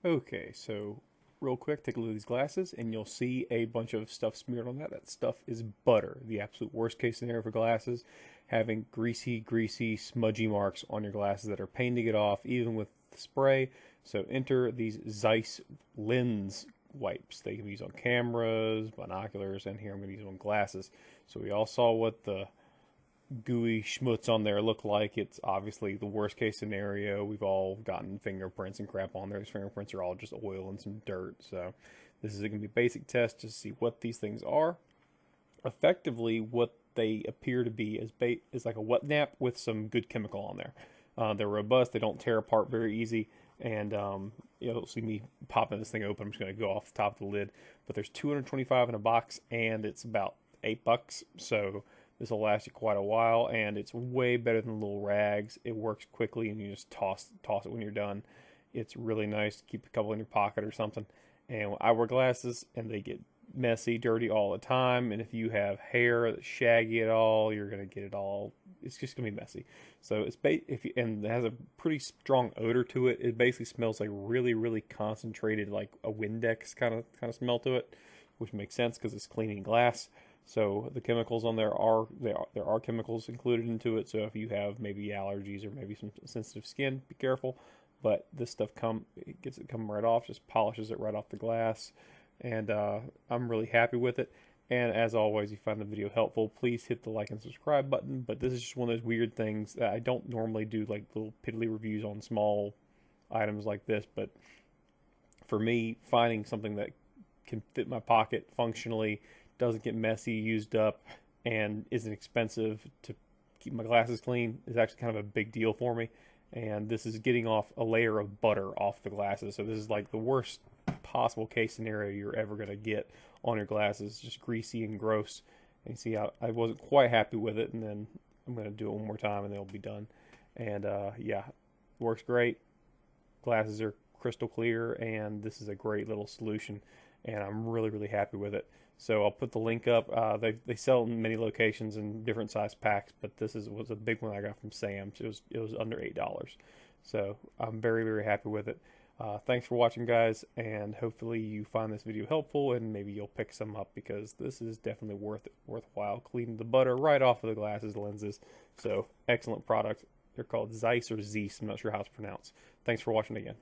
Okay, so real quick, take a look at these glasses and you'll see a bunch of stuff smeared on that. That stuff is butter. The absolute worst case scenario for glasses, having greasy, smudgy marks on your glasses that are pain to get off, even with the spray. So enter these Zeiss lens wipes. They can be used on cameras, binoculars, and here I'm going to use them on glasses. So we all saw what the gooey schmutz on there look like. It's obviously the worst case scenario. We've all gotten fingerprints and crap on there. These fingerprints are all just oil and some dirt. So this is going to be a basic test to see what these things are. Effectively, what they appear to be is like a wet nap with some good chemical on there. They're robust. They don't tear apart very easy. And you'll see me popping this thing open. I'm just going to go off the top of the lid. But there's 225 in a box, and it's about $8. So this will last you quite a while, and it's way better than little rags. It works quickly, and you just toss it when you're done. It's really nice to keep a couple in your pocket or something. And I wear glasses, and they get messy, dirty all the time. And if you have hair that's shaggy at all, you're gonna get it all. It's just gonna be messy. So and it has a pretty strong odor to it. It basically smells like really concentrated, like a Windex kind of smell to it, which makes sense because it's cleaning glass. So the chemicals on there are chemicals included into it. So if you have maybe allergies or maybe some sensitive skin, be careful. But this stuff it gets it coming right off, just polishes it right off the glass, and I'm really happy with it. And as always, if you find the video helpful, please hit the like and subscribe button. But this is just one of those weird things that I don't normally do, like little piddly reviews on small items like this. But for me, finding something that can fit my pocket functionally, doesn't get messy, used up, and isn't expensive to keep my glasses clean is actually kind of a big deal for me. And this is getting off a layer of butter off the glasses. So this is like the worst possible case scenario you're ever going to get on your glasses, just greasy and gross. And you see, I wasn't quite happy with it, and then I'm going to do it one more time, and then it'll be done. And yeah, works great. Glasses are crystal clear, and this is a great little solution, and I'm really happy with it. So I'll put the link up. They sell in many locations in different size packs, but was a big one I got from Sam's. It was under $8, so I'm very happy with it. Thanks for watching, guys, and hopefully you find this video helpful, and maybe you'll pick some up because this is definitely worthwhile. Cleaning the butter right off of the glasses lenses. So excellent product. They're called Zeiss or Zeiss. I'm not sure how it's pronounced. Thanks for watching again.